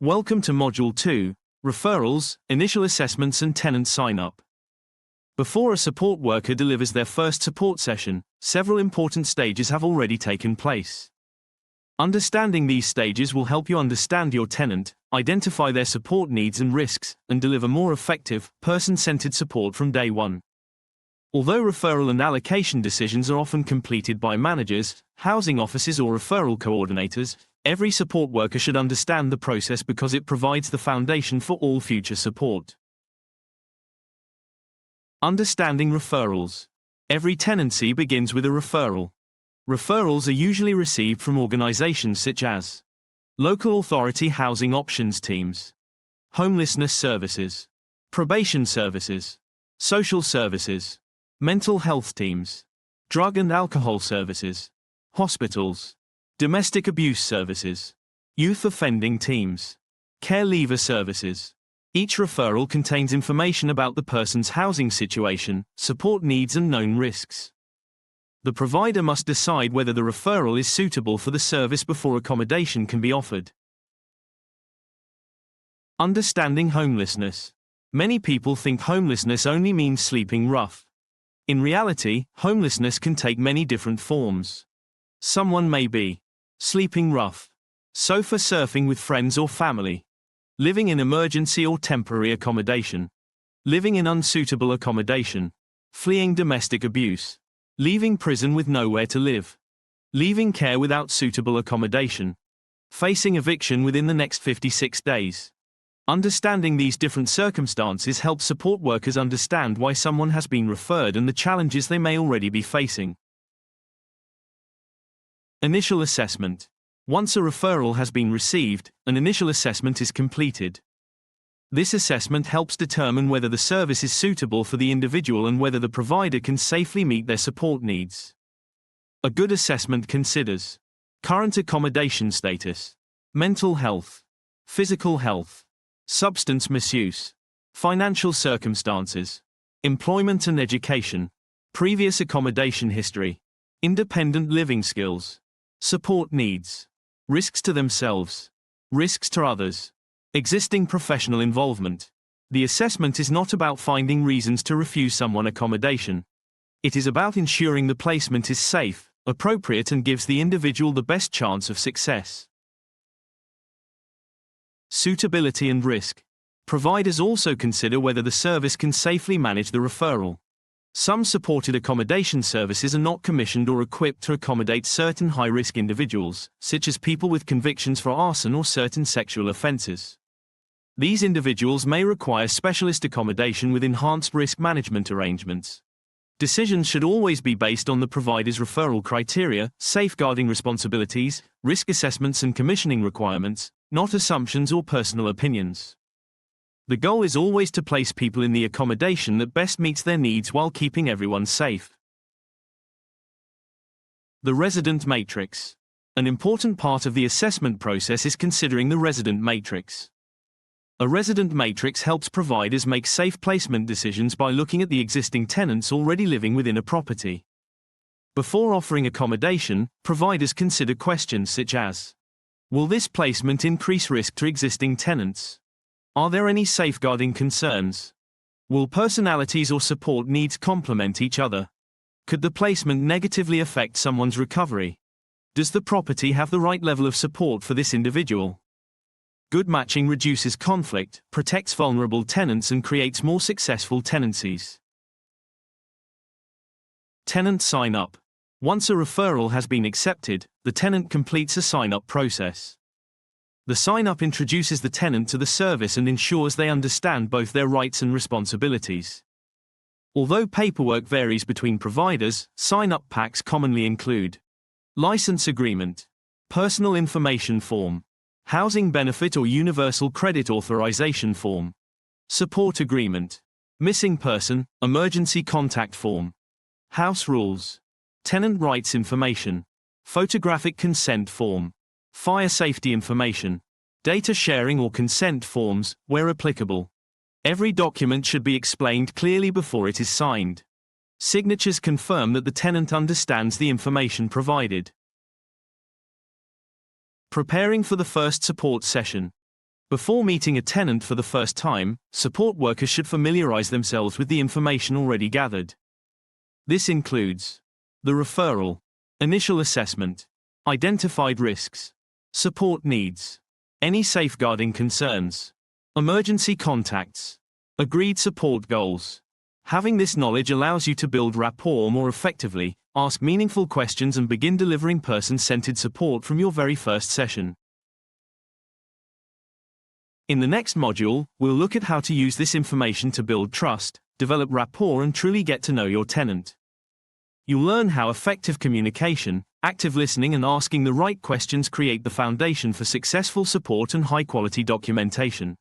Welcome to Module 2, Referrals, Initial Assessments and Tenant Sign-Up. Before a support worker delivers their first support session, several important stages have already taken place. Understanding these stages will help you understand your tenant, identify their support needs and risks, and deliver more effective, person-centered support from day one. Although referral and allocation decisions are often completed by managers, housing officers or referral coordinators, every support worker should understand the process because it provides the foundation for all future support. Understanding referrals. Every tenancy begins with a referral. Referrals are usually received from organizations such as local authority housing options teams, homelessness services, probation services, social services, mental health teams, drug and alcohol services, hospitals, domestic abuse services, youth offending teams, care leaver services. Each referral contains information about the person's housing situation, support needs and known risks. The provider must decide whether the referral is suitable for the service before accommodation can be offered. Understanding homelessness. Many people think homelessness only means sleeping rough. In reality, homelessness can take many different forms. Someone may be sleeping rough, sofa surfing with friends or family, living in emergency or temporary accommodation, living in unsuitable accommodation, fleeing domestic abuse, leaving prison with nowhere to live, leaving care without suitable accommodation, facing eviction within the next 56 days. Understanding these different circumstances helps support workers understand why someone has been referred and the challenges they may already be facing. Initial assessment. Once a referral has been received, an initial assessment is completed. This assessment helps determine whether the service is suitable for the individual and whether the provider can safely meet their support needs. A good assessment considers current accommodation status, mental health, physical health, substance misuse, financial circumstances, employment and education, previous accommodation history, independent living skills, support needs, risks to themselves, risks to others, existing professional involvement. The assessment is not about finding reasons to refuse someone accommodation. It is about ensuring the placement is safe, appropriate, and gives the individual the best chance of success. Suitability and risk. Providers also consider whether the service can safely manage the referral. Some supported accommodation services are not commissioned or equipped to accommodate certain high-risk individuals, such as people with convictions for arson or certain sexual offenses. These individuals may require specialist accommodation with enhanced risk management arrangements. Decisions should always be based on the provider's referral criteria, safeguarding responsibilities, risk assessments and commissioning requirements, not assumptions or personal opinions. The goal is always to place people in the accommodation that best meets their needs while keeping everyone safe. The resident matrix. An important part of the assessment process is considering the resident matrix. A resident matrix helps providers make safe placement decisions by looking at the existing tenants already living within a property. Before offering accommodation, providers consider questions such as: will this placement increase risk to existing tenants? Are there any safeguarding concerns? Will personalities or support needs complement each other? Could the placement negatively affect someone's recovery? Does the property have the right level of support for this individual? Good matching reduces conflict, protects vulnerable tenants and creates more successful tenancies. Tenant sign-up. Once a referral has been accepted, the tenant completes a sign-up process. The sign-up introduces the tenant to the service and ensures they understand both their rights and responsibilities. Although paperwork varies between providers, sign-up packs commonly include license agreement, personal information form, housing benefit or universal credit authorization form, support agreement, missing person, emergency contact form, house rules, tenant rights information, photographic consent form, fire safety information, data sharing or consent forms, where applicable. Every document should be explained clearly before it is signed. Signatures confirm that the tenant understands the information provided. Preparing for the first support session. Before meeting a tenant for the first time, support workers should familiarize themselves with the information already gathered. This includes the referral, initial assessment, identified risks, support needs, any safeguarding concerns, emergency contacts, agreed support goals. Having this knowledge allows you to build rapport more effectively, ask meaningful questions, and begin delivering person-centered support from your very first session. In the next module, we'll look at how to use this information to build trust, develop rapport, and truly get to know your tenant. You'll learn how effective communication, active listening, and asking the right questions create the foundation for successful support and high-quality documentation.